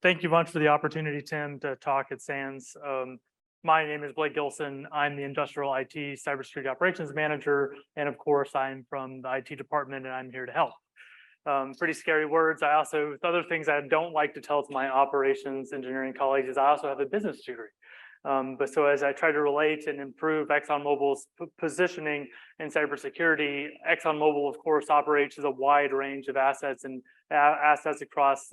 Thank you much for the opportunity, Tim, to talk at SANS. My name is Blake Gilson. I'm the Industrial IT Cybersecurity Operations Manager, and of course, I'm from the IT department, and I'm here to help. Pretty scary words. The other things I don't like to tell to my operations engineering colleagues is I also have a business degree. But so as I try to relate and improve ExxonMobil's positioning in cybersecurity, ExxonMobil, of course, operates a wide range of assets and assets across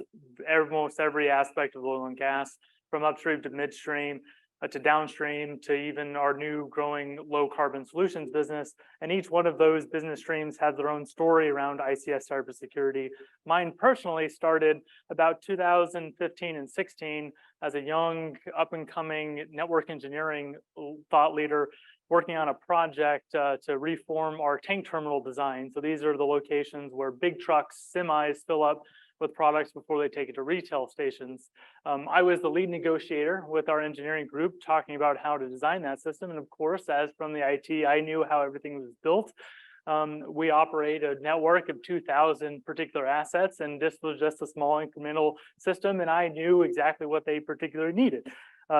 almost every aspect of oil and gas, from upstream to midstream to downstream to even our new growing low carbon solutions business. And each one of those business streams has their own story around ICS cybersecurity. Mine personally started about 2015 and 16 as a young up and coming network engineering thought leader working on a project to reform our tank terminal design. So these are the locations where big trucks, semis fill up with products before they take it to retail stations. I was the lead negotiator with our engineering group talking about how to design that system. And of course, as from the IT, I knew how everything was built. We operate a network of 2,000 particular assets, and this was just a small incremental system, and I knew exactly what they particularly needed.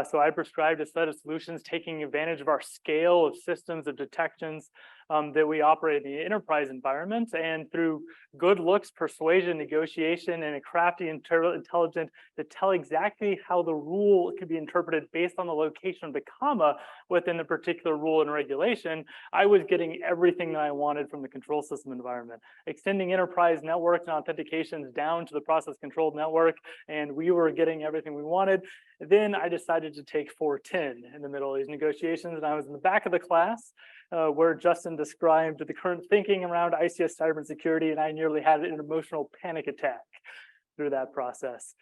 So I prescribed a set of solutions taking advantage of our scale of systems of detections that we operate in the enterprise environment, and through good looks, persuasion, negotiation, and a crafty intelligent to tell exactly how the rule could be interpreted based on the location of the comma within the particular rule and regulation, I was getting everything that I wanted from the control system environment, extending enterprise networks and authentications down to the process controlled network, and we were getting everything we wanted. Then I decided to take 410 in the middle of these negotiations, and I was in the back of the class where Justin described the current thinking around ICS cybersecurity, and I nearly had an emotional panic attack through that process.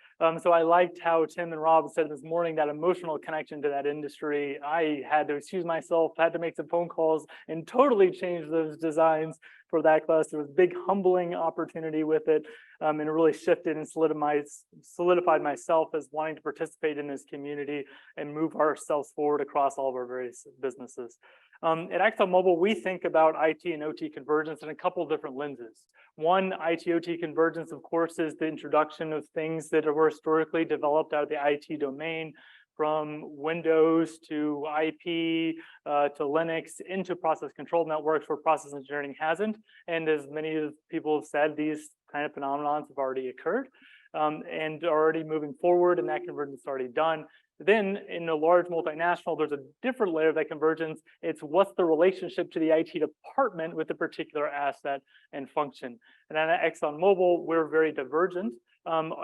So I liked how Tim and Rob said this morning, that emotional connection to that industry. I had to excuse myself, had to make some phone calls and totally change those designs for that class. There was a big humbling opportunity with it, and it really shifted and solidified myself as wanting to participate in this community and move ourselves forward across all of our various businesses. At ExxonMobil, we think about IT and OT convergence in a couple of different lenses. One, IT-OT convergence, of course, is the introduction of things that were historically developed out of the IT domain, from Windows to IP to Linux into process control networks where process engineering hasn't. And as many people have said, these kind of phenomenons have already occurred and are already moving forward, and that convergence is already done. Then in a large multinational, there's a different layer of that convergence. It's what's the relationship to the IT department with a particular asset and function. And at ExxonMobil, we're very divergent.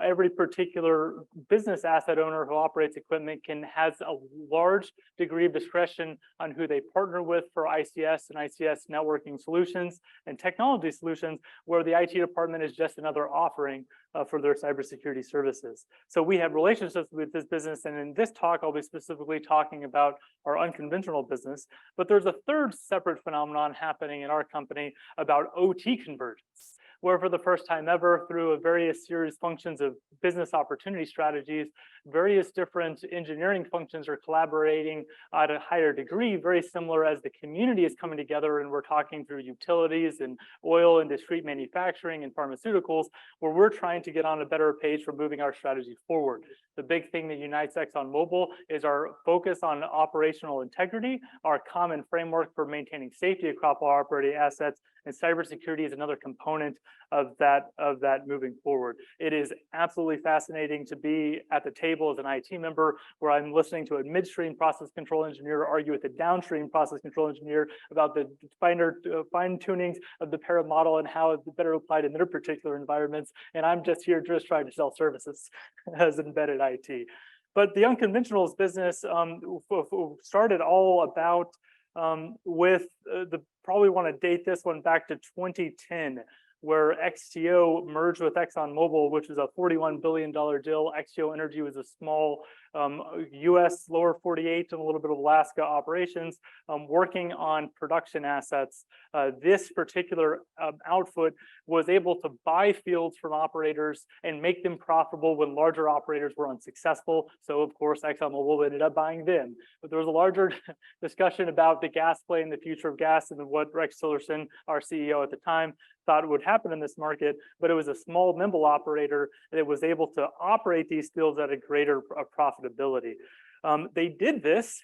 Every particular business asset owner who operates equipment has a large degree of discretion on who they partner with for ICS and ICS networking solutions and technology solutions, where the IT department is just another offering for their cybersecurity services. So we have relationships with this business, and in this talk, I'll be specifically talking about our unconventional business. But there's a third separate phenomenon happening in our company about OT convergence, where for the first time ever, through a various series functions of business opportunity strategies, various different engineering functions are collaborating at a higher degree, very similar as the community is coming together, and we're talking through utilities and oil and discrete manufacturing and pharmaceuticals, where we're trying to get on a better page for moving our strategy forward. The big thing that unites ExxonMobil is our focus on operational integrity, our common framework for maintaining safety across our operating assets, and cybersecurity is another component of that moving forward. It is absolutely fascinating to be at the table as an IT member, where I'm listening to a midstream process control engineer argue with a downstream process control engineer about the fine tunings of the para model and how it's better applied in their particular environments. And I'm just here trying to sell services as embedded IT. But the unconventionals business started all about with probably want to date this one back to 2010, where XTO merged with ExxonMobil, which was a $41 billion deal. XTO Energy was a small US lower 48 and a little bit of Alaska operations, working on production assets. This particular outfit was able to buy fields from operators and make them profitable when larger operators were unsuccessful. So of course, ExxonMobil ended up buying them. But there was a larger discussion about the gas play and the future of gas and what Rex Tillerson, our CEO at the time, thought would happen in this market, but it was a small, nimble operator that was able to operate these fields at a greater profitability. They did this,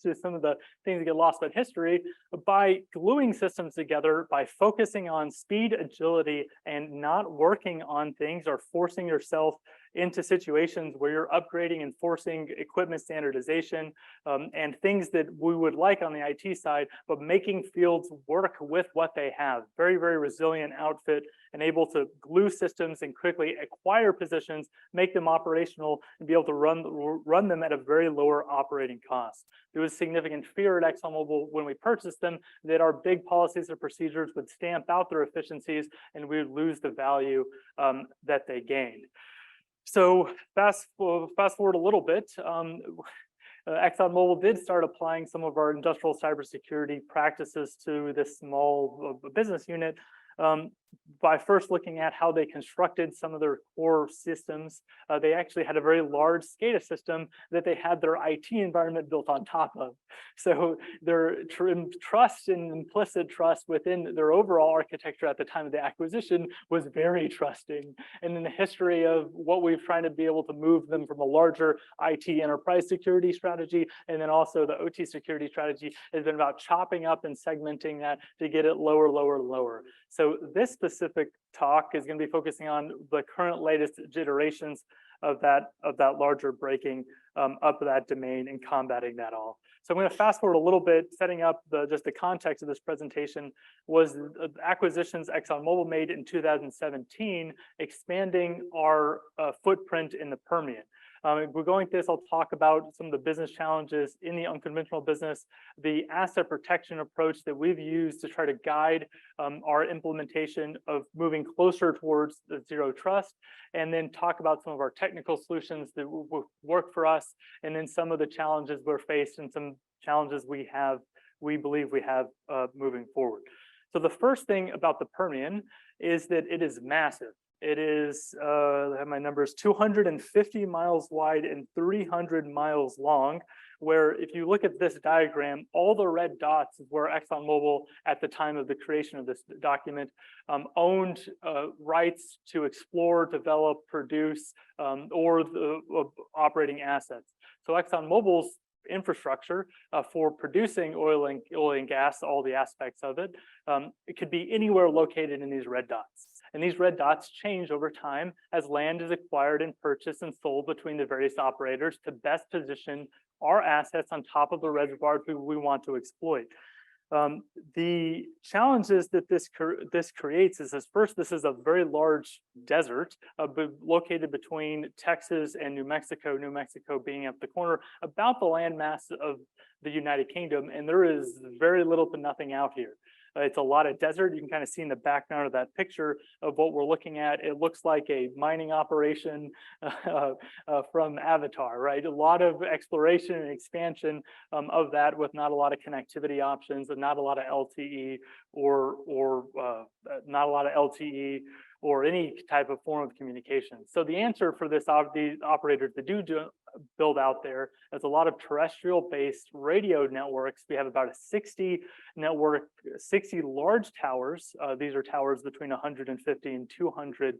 to some of the things that get lost in history, by gluing systems together, by focusing on speed, agility, and not working on things or forcing yourself into situations where you're upgrading and forcing equipment standardization and things that we would like on the IT side, but making fields work with what they have. Very, very resilient outfit and able to glue systems and quickly acquire positions, make them operational, and be able to run them at a very lower operating cost. There was significant fear at ExxonMobil when we purchased them that our big policies and procedures would stamp out their efficiencies and we would lose the value that they gained. So fast forward a little bit, ExxonMobil did start applying some of our industrial cybersecurity practices to this small business unit by first looking at how they constructed some of their core systems. They actually had a very large SCADA system that they had their IT environment built on top of. So their trust and implicit trust within their overall architecture at the time of the acquisition was very trusting. And in the history of what we've tried to be able to move them from a larger IT enterprise security strategy, and then also the OT security strategy, has been about chopping up and segmenting that to get it lower, lower, lower. So this specific talk is going to be focusing on the current latest iterations of that larger breaking up of that domain and combating that all. So I'm going to fast forward a little bit, setting up just the context of this presentation was the acquisitions ExxonMobil made in 2017, expanding our footprint in the Permian. If we're going through this, I'll talk about some of the business challenges in the unconventional business, the asset protection approach that we've used to try to guide our implementation of moving closer towards the zero trust, and then talk about some of our technical solutions that will work for us, and then some of the challenges we're faced and some challenges we believe we have moving forward. So the first thing about the Permian is that it is massive. It is, I have my numbers, 250 miles wide and 300 miles long, where if you look at this diagram, all the red dots is where ExxonMobil, at the time of the creation of this document, owned rights to explore, develop, produce, or the operating assets. So ExxonMobil's infrastructure for producing oil and gas, all the aspects of it, it could be anywhere located in these red dots. And these red dots change over time as land is acquired and purchased and sold between the various operators to best position our assets on top of the reservoirs we want to exploit. The challenges that this creates is first, this is a very large desert located between Texas and New Mexico being at the corner, about the landmass of the United Kingdom, and there is very little to nothing out here. It's a lot of desert. You can kind of see in the background of that picture of what we're looking at. It looks like a mining operation from Avatar, right? A lot of exploration and expansion of that with not a lot of connectivity options and not a lot of LTE or any type of form of communication. So the answer for these operators that do build out there is a lot of terrestrial-based radio networks. We have about a 60 large towers. These are towers between 150 and 200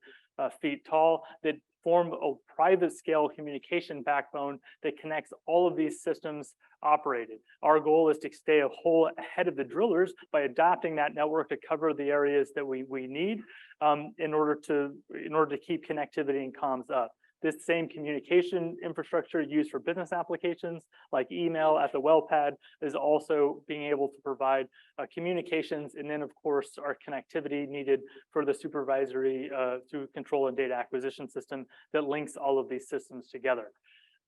feet tall that form a private scale communication backbone that connects all of these systems operated. Our goal is to stay a whole ahead of the drillers by adopting that network to cover the areas that we need in order to keep connectivity and comms up. This same communication infrastructure used for business applications like email at the well pad is also being able to provide communications, and then of course our connectivity needed for the supervisory through control and data acquisition system that links all of these systems together.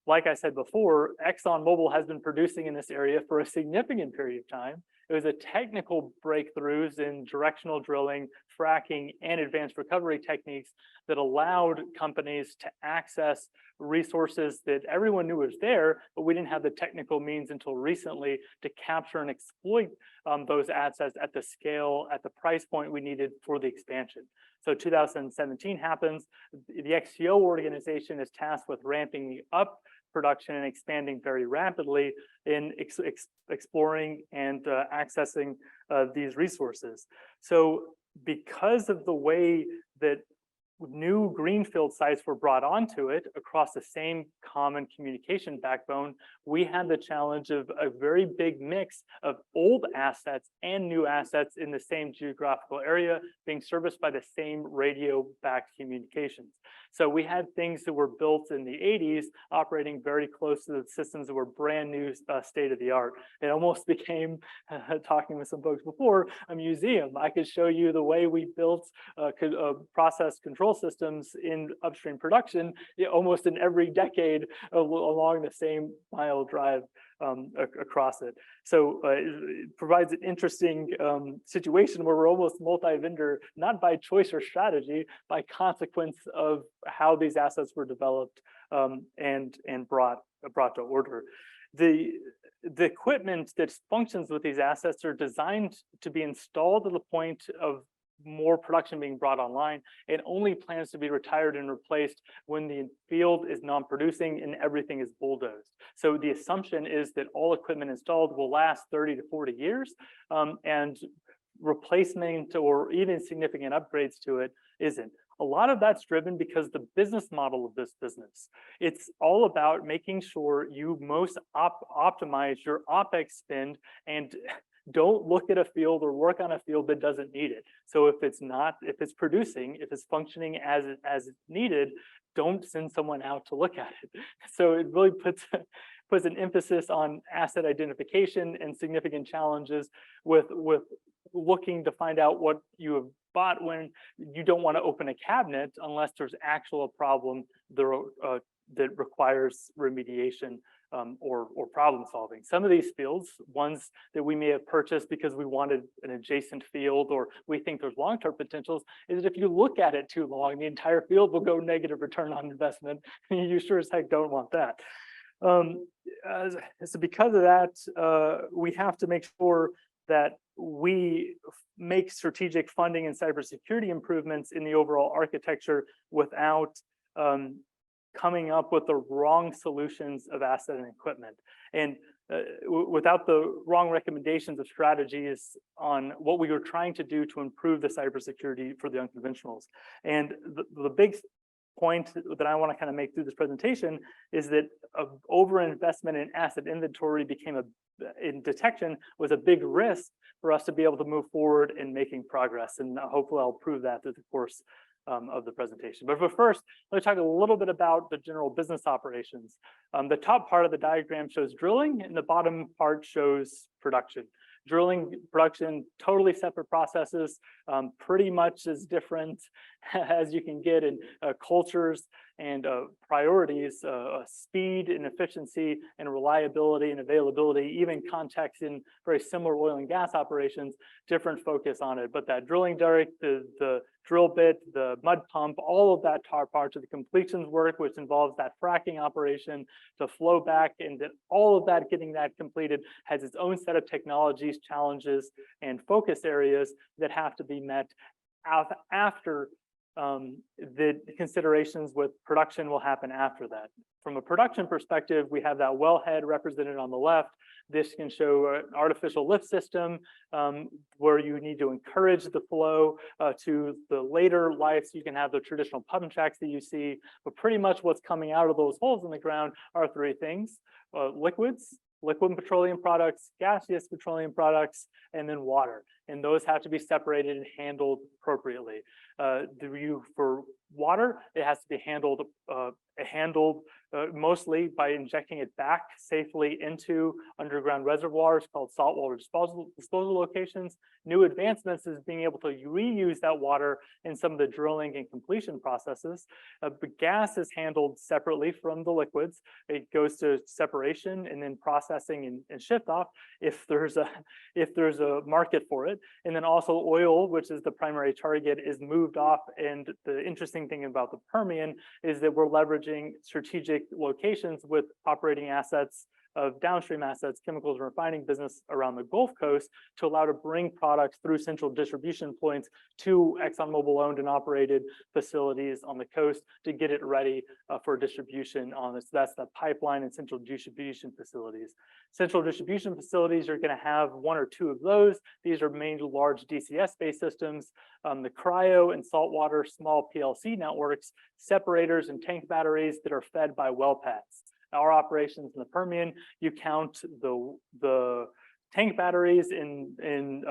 Like I said before, ExxonMobil has been producing in this area for a significant period of time. It was a technical breakthroughs in directional drilling, fracking, and advanced recovery techniques that allowed companies to access resources that everyone knew was there, but we didn't have the technical means until recently to capture and exploit those assets at the scale, at the price point we needed for the expansion. So 2017 happens. The XTO organization is tasked with ramping up production and expanding very rapidly in exploring and accessing these resources. So because of the way that new greenfield sites were brought onto it across the same common communication backbone, we had the challenge of a very big mix of old assets and new assets in the same geographical area being serviced by the same radio-backed communications. So we had things that were built in the 80s operating very close to the systems that were brand new, state of the art. It almost became, talking with some folks before, a museum. I could show you the way we built process control systems in upstream production, almost in every decade along the same mile drive across it. So it provides an interesting situation where we're almost multi-vendor, not by choice or strategy, by consequence of how these assets were developed and brought to order. The equipment that functions with these assets are designed to be installed to the point of more production being brought online. It only plans to be retired and replaced when the field is non-producing and everything is bulldozed. So the assumption is that all equipment installed will last 30 to 40 years, and replacement or even significant upgrades to it isn't. A lot of that's driven because the business model of this business, it's all about making sure you most optimize your OpEx spend and don't look at a field or work on a field that doesn't need it. So if it's producing, if it's functioning as needed, don't send someone out to look at it. So it really puts an emphasis on asset identification and significant challenges with looking to find out what you have bought when you don't want to open a cabinet unless there's actual problem that requires remediation or problem solving. Some of these fields, ones that we may have purchased because we wanted an adjacent field or we think there's long-term potentials, is that if you look at it too long, the entire field will go negative return on investment. You sure as heck don't want that. So because of that, we have to make sure that we make strategic funding and cybersecurity improvements in the overall architecture without coming up with the wrong solutions of asset and equipment, and without the wrong recommendations of strategies on what we were trying to do to improve the cybersecurity for the unconventionals. And the big point that I want to kind of make through this presentation is that overinvestment in asset inventory in detection was a big risk for us to be able to move forward in making progress. And hopefully I'll prove that through the course of the presentation. But first, let's talk a little bit about the general business operations. The top part of the diagram shows drilling, and the bottom part shows production. Drilling, production, totally separate processes, pretty much as different as you can get in cultures and priorities, speed and efficiency and reliability and availability, even context in very similar oil and gas operations, different focus on it. But that drilling derrick, the drill bit, the mud pump, all of that part of the completions work, which involves that fracking operation to flow back, and that all of that, getting that completed, has its own set of technologies, challenges, and focus areas that have to be met after the considerations with production will happen after that. From a production perspective, we have that wellhead represented on the left. This can show an artificial lift system where you need to encourage the flow to the later life. So you can have the traditional pump jacks that you see, but pretty much what's coming out of those holes in the ground are three things: liquids, liquid petroleum products, gaseous petroleum products, and then water. and those have to be separated and handled appropriately. For water, it has to be handled mostly by injecting it back safely into underground reservoirs called saltwater disposal locations. New advancements is being able to reuse that water in some of the drilling and completion processes. But gas is handled separately from the liquids. It goes to separation and then processing and shift off if there's a market for it. And then also oil, which is the primary target, is moved off. And the interesting thing about the Permian is that we're leveraging strategic locations with operating assets of downstream assets, chemicals and refining business around the Gulf Coast to allow to bring products through central distribution points to ExxonMobil owned and operated facilities on the coast to get it ready for distribution on this. That's the pipeline and central distribution facilities. Central distribution facilities are going to have one or two of those. These are mainly large DCS-based systems, the cryo and saltwater small PLC networks, separators and tank batteries that are fed by well pads. Our operations in the Permian, you count the tank batteries in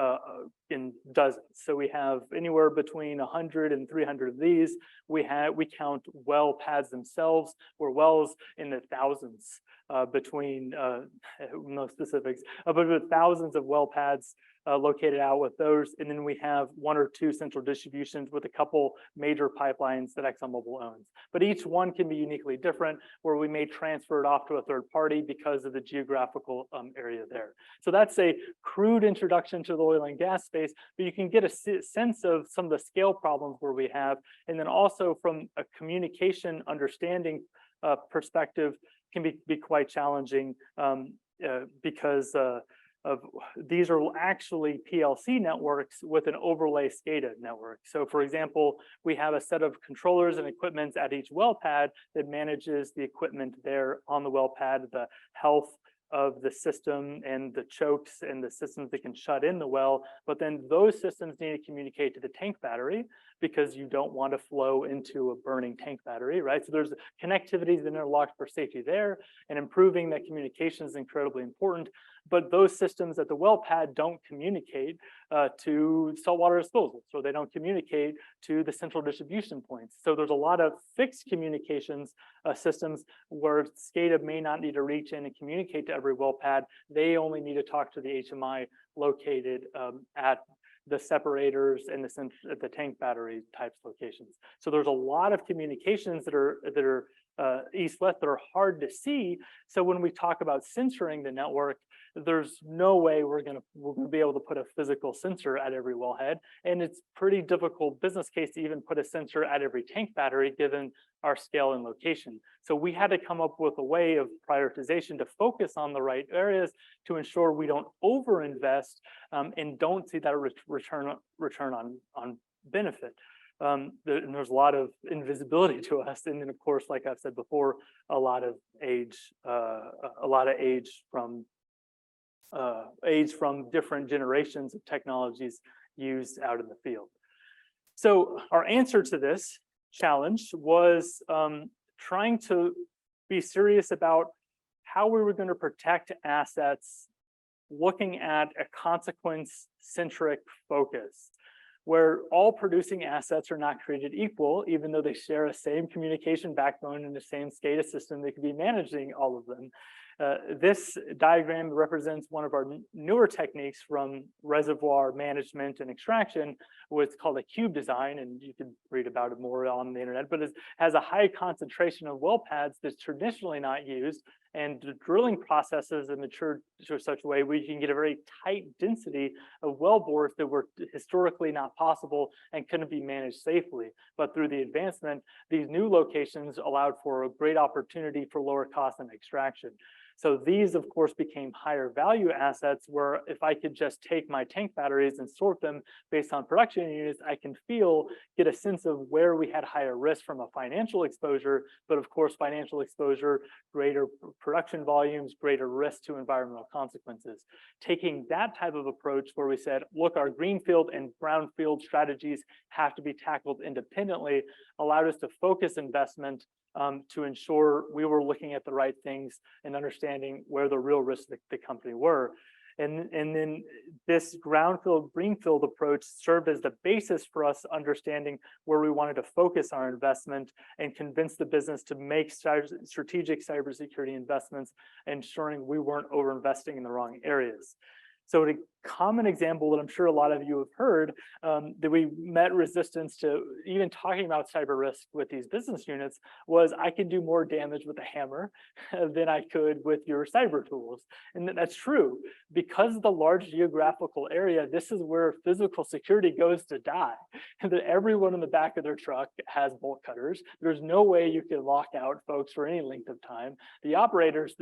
dozens. So we have anywhere between 100 and 300 of these. We count well pads themselves, or wells in the thousands between no specifics, but with thousands of well pads located out with those. And then we have one or two central distributions with a couple major pipelines that ExxonMobil owns. But each one can be uniquely different, where we may transfer it off to a third party because of the geographical area there. So that's a crude introduction to the oil and gas space, but you can get a sense of some of the scale problems where we have. And then also from a communication understanding perspective can be quite challenging because these are actually PLC networks with an overlay SCADA network. So for example, we have a set of controllers and equipment at each well pad that manages the equipment there on the well pad, the health of the system and the chokes and the systems that can shut in the well. But then those systems need to communicate to the tank battery because you don't want to flow into a burning tank battery, right? So there's connectivity that interlocks for safety there, and improving that communication is incredibly important. But those systems at the well pad don't communicate to saltwater disposal, so they don't communicate to the central distribution points. So there's a lot of fixed communications systems where SCADA may not need to reach in and communicate to every well pad. They only need to talk to the HMI located at the separators and the tank battery types locations. So there's a lot of communications that are east-west that are hard to see. So when we talk about censoring the network, there's no way we're gonna be able to put a physical sensor at every wellhead, and it's pretty difficult business case to even put a sensor at every tank battery given our scale and location. So we had to come up with a way of prioritization to focus on the right areas to ensure we don't overinvest and don't see that return on benefit. And there's a lot of invisibility to us, and then of course, like I've said before, a lot of age from different generations of technologies used out in the field. So our answer to this challenge was trying to be serious about how we were going to protect assets, looking at a consequence-centric focus, where all producing assets are not created equal, even though they share a same communication backbone and the same SCADA system that could be managing all of them. This diagram represents one of our newer techniques from reservoir management and extraction, what's called a cube design, and you can read about it more on the internet, but it has a high concentration of well pads that's traditionally not used, and the drilling processes have matured to such a way where you can get a very tight density of well bores that were historically not possible and couldn't be managed safely. But through the advancement, these new locations allowed for a great opportunity for lower cost and extraction. So these, of course, became higher value assets where if I could just take my tank batteries and sort them based on production units, I can get a sense of where we had higher risk from a financial exposure, but of course, financial exposure, greater production volumes, greater risk to environmental consequences. Taking that type of approach where we said, look, our greenfield and brownfield strategies have to be tackled independently, allowed us to focus investment to ensure we were looking at the right things and understanding where the real risks of the company were. And then this brownfield greenfield approach served as the basis for us understanding where we wanted to focus our investment and convince the business to make strategic cybersecurity investments, ensuring we weren't overinvesting in the wrong areas. So a common example that I'm sure a lot of you have heard, that we met resistance to even talking about cyber risk with these business units, was I can do more damage with a hammer than I could with your cyber tools. And that's true. Because of the large geographical area, this is where physical security goes to die. And that everyone in the back of their truck has bolt cutters. There's no way you can lock out folks for any length of time. The operators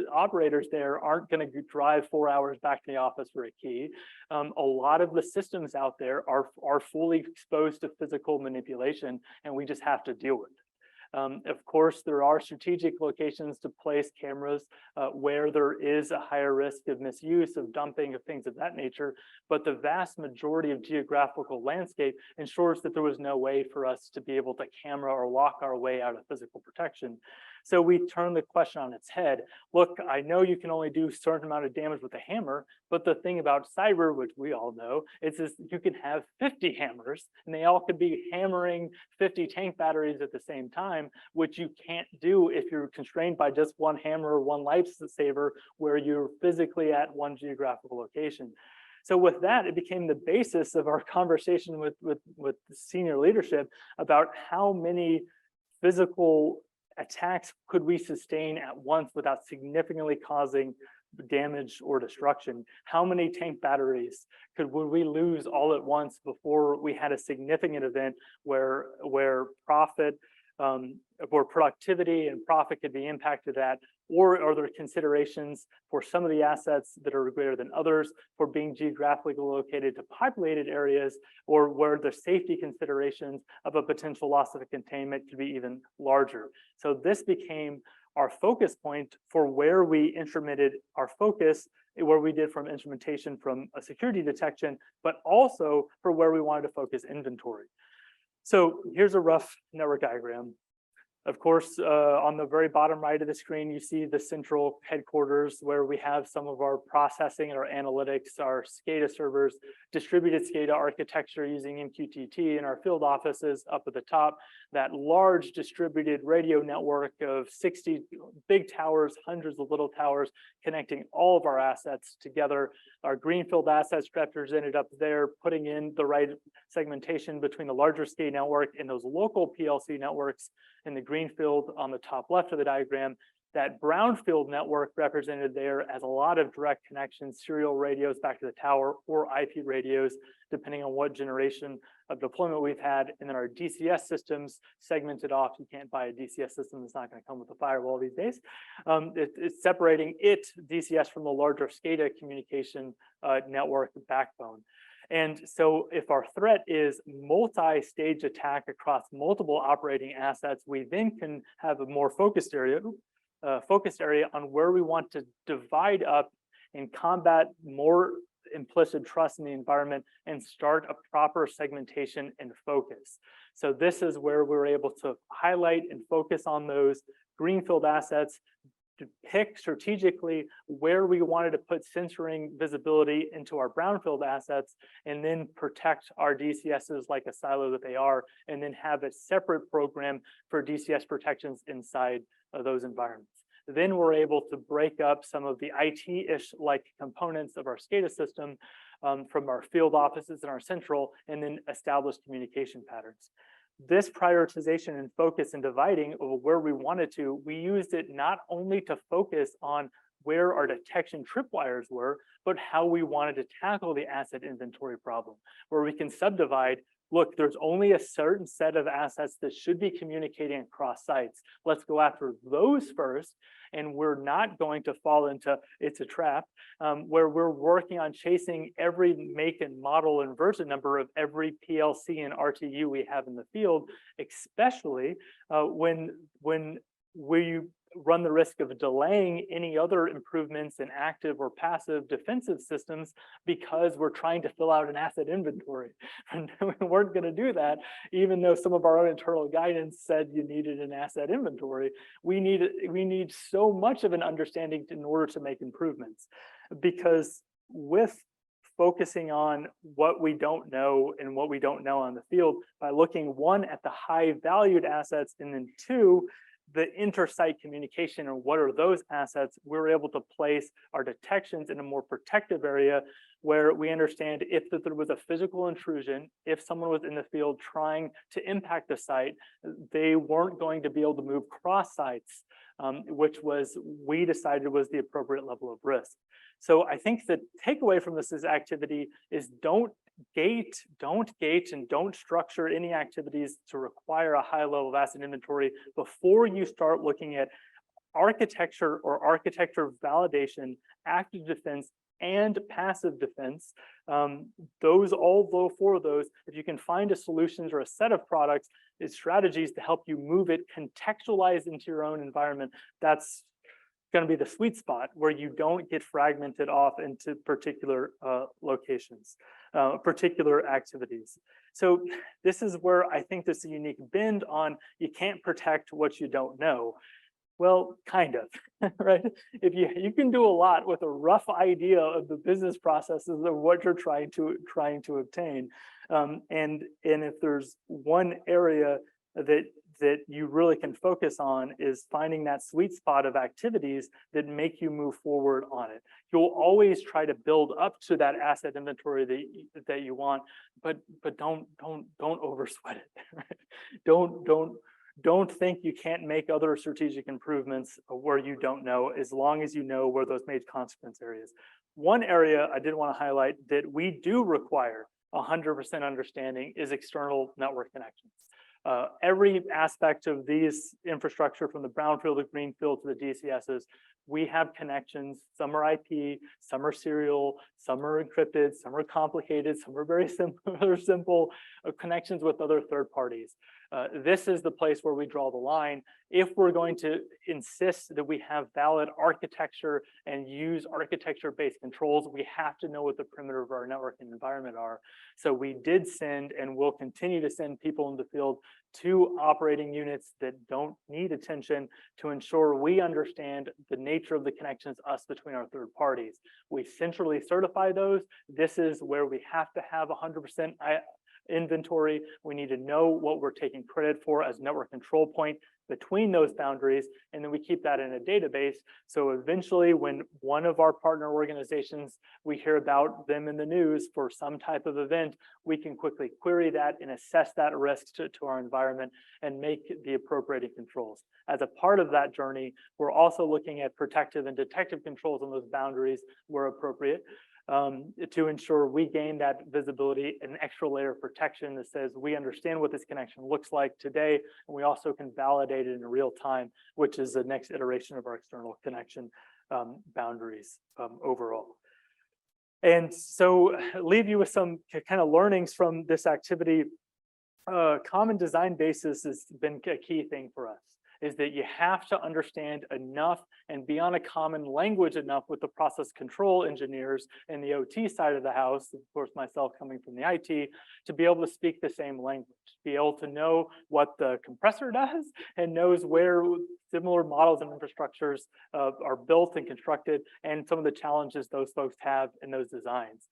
there aren't going to drive 4 hours back to the office for a key. A lot of the systems out there are fully exposed to physical manipulation, and we just have to deal with it. Of course, there are strategic locations to place cameras where there is a higher risk of misuse, of dumping, of things of that nature, but the vast majority of geographical landscape ensures that there was no way for us to be able to camera or lock our way out of physical protection. So we turn the question on its head. Look, I know you can only do a certain amount of damage with a hammer, but the thing about cyber, which we all know, is you can have 50 hammers, and they all could be hammering 50 tank batteries at the same time, which you can't do if you're constrained by just one hammer or one lifesaver where you're physically at one geographical location. So with that, it became the basis of our conversation with senior leadership about how many physical attacks could we sustain at once without significantly causing damage or destruction? How many tank batteries would we lose all at once before we had a significant event where profit or productivity and profit could be impacted at? Or are there considerations for some of the assets that are greater than others for being geographically located to populated areas, or where the safety considerations of a potential loss of containment could be even larger? So this became our focus point for where we instrumented our focus, where we did from instrumentation from a security detection, but also for where we wanted to focus inventory. So here's a rough network diagram. Of course, on the very bottom right of the screen, you see the central headquarters where we have some of our processing and our analytics, our SCADA servers, distributed SCADA architecture using MQTT, and our field offices up at the top. That large distributed radio network of 60 big towers, hundreds of little towers connecting all of our assets together. Our greenfield assets represented up there, putting in the right segmentation between the larger SCADA network and those local PLC networks in the greenfield on the top left of the diagram. That brownfield network represented there as a lot of direct connections, serial radios back to the tower, or IP radios, depending on what generation of deployment we've had. And then our DCS systems segmented off. You can't buy a DCS system that's not going to come with a firewall these days. It's separating DCS from the larger SCADA communication network backbone. And so if our threat is multi-stage attack across multiple operating assets, we then can have a more focused area on where we want to divide up and combat more implicit trust in the environment and start a proper segmentation and focus. So this is where we're able to highlight and focus on those greenfield assets, to pick strategically where we wanted to put censoring visibility into our brownfield assets, and then protect our DCSs like a silo that they are, and then have a separate program for DCS protections inside of those environments. Then we're able to break up some of the IT-ish like components of our SCADA system from our field offices and our central, and then establish communication patterns. This prioritization and focus and dividing of where we wanted to, we used it not only to focus on where our detection tripwires were, but how we wanted to tackle the asset inventory problem, where we can subdivide. Look, there's only a certain set of assets that should be communicating across sites. Let's go after those first. And we're not going to fall into it's a trap, where we're working on chasing every make and model and version number of every PLC and RTU we have in the field, especially when we run the risk of delaying any other improvements in active or passive defensive systems because we're trying to fill out an asset inventory. And we weren't going to do that, even though some of our own internal guidance said you needed an asset inventory. We need so much of an understanding in order to make improvements, because with focusing on what we don't know and what we don't know on the field by looking, one, at the high valued assets, and then two, the inter-site communication and what are those assets. We're able to place our detections in a more protective area where we understand if there was a physical intrusion, if someone was in the field trying to impact the site, they weren't going to be able to move cross sites, which we decided was the appropriate level of risk. So I think the takeaway from this activity is don't gate, and don't structure any activities to require a high level of asset inventory before you start looking at architecture or architecture validation, active defense, and passive defense. All four of those, if you can find a solutions or a set of products, it's strategies to help you move it contextualized into your own environment. That's going to be the sweet spot where you don't get fragmented off into particular locations, particular activities. So this is where I think there's a unique bend on you can't protect what you don't know. Well, kind of, right? If you can do a lot with a rough idea of the business processes of what you're trying to obtain, and if there's one area that you really can focus on is finding that sweet spot of activities that make you move forward on it. You'll always try to build up to that asset inventory that you want, but don't oversweat it. Right? Don't think you can't make other strategic improvements where you don't know, as long as you know where those major consequence areas. One area I did want to highlight that we do require 100% understanding is external network connections. Every aspect of these infrastructure, from the brownfield to greenfield to the DCSs, we have connections. Some are IP, some are serial, some are encrypted, some are complicated, some are very simple connections with other third parties. This is the place where we draw the line. If we're going to insist that we have valid architecture and use architecture-based controls, we have to know what the perimeter of our network and environment are. So we did send and will continue to send people in the field to operating units that don't need attention to ensure we understand the nature of the connections between our third parties. We centrally certify those. This is where we have to have 100% inventory. We need to know what we're taking credit for as network control point between those boundaries, and then we keep that in a database. So eventually, when one of our partner organizations, we hear about them in the news for some type of event, we can quickly query that and assess that risk to our environment and make the appropriate controls. As a part of that journey, we're also looking at protective and detective controls on those boundaries where appropriate, to ensure we gain that visibility, an extra layer of protection that says we understand what this connection looks like today, and we also can validate it in real time, which is the next iteration of our external connection boundaries overall. And so leave you with some kind of learnings from this activity. Common design basis has been a key thing for us, is that you have to understand enough and be on a common language enough with the process control engineers and the OT side of the house, of course, myself coming from the IT, to be able to speak the same language, be able to know what the compressor does and knows where similar models and infrastructures are built and constructed, and some of the challenges those folks have in those designs.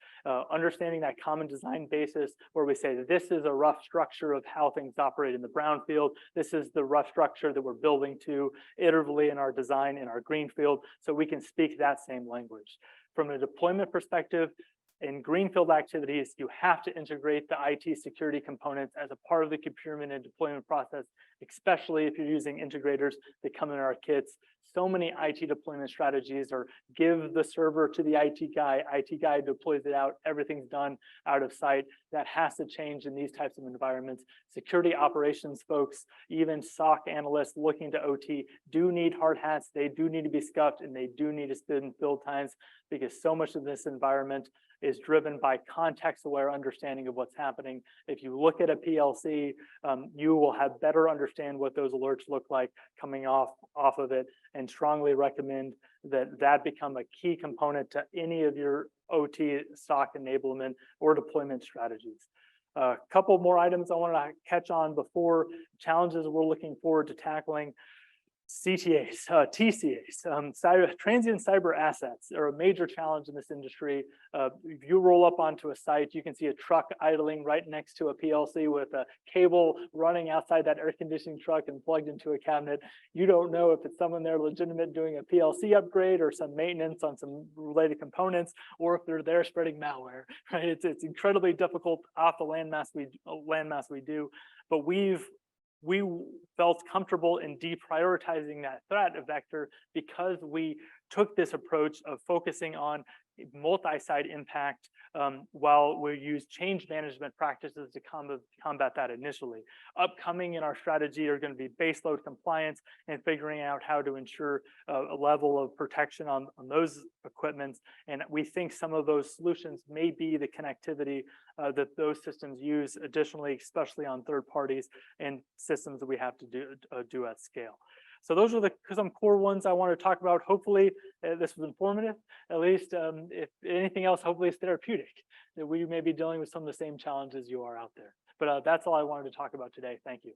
Understanding that common design basis where we say that this is a rough structure of how things operate in the brownfield, this is the rough structure that we're building to iteratively in our design in our greenfield, so we can speak that same language. From a deployment perspective, in greenfield activities, you have to integrate the IT security components as a part of the procurement and deployment process, especially if you're using integrators that come in our kits. So many IT deployment strategies are give the server to the IT guy deploys it out, everything's done out of sight. That has to change in these types of environments. Security operations folks, even SOC analysts looking to OT do need hard hats, they do need to be scuffed, and they do need to spend build times, because so much of this environment is driven by context-aware understanding of what's happening. If you look at a PLC, you will have better understand what those alerts look like coming off of it, and strongly recommend that become a key component to any of your OT SOC enablement or deployment strategies. A couple more items I want to catch on before challenges we're looking forward to tackling. CTAs, TCAs, transient cyber assets are a major challenge in this industry. If you roll up onto a site, you can see a truck idling right next to a PLC with a cable running outside that air conditioning truck and plugged into a cabinet. You don't know if it's someone there legitimate doing a PLC upgrade or some maintenance on some related components, or if they're there spreading malware. Right? It's incredibly difficult off the landmass we do, but we felt comfortable in deprioritizing that threat vector because we took this approach of focusing on multi-site impact while we use change management practices to combat that initially. Upcoming in our strategy are going to be baseload compliance and figuring out how to ensure a level of protection on those equipments. And we think some of those solutions may be the connectivity that those systems use additionally, especially on third parties and systems that we have to do at scale. So those are some core ones I want to talk about. Hopefully this was informative, at least if anything else, hopefully it's therapeutic, that we may be dealing with some of the same challenges you are out there. But that's all I wanted to talk about today. Thank you.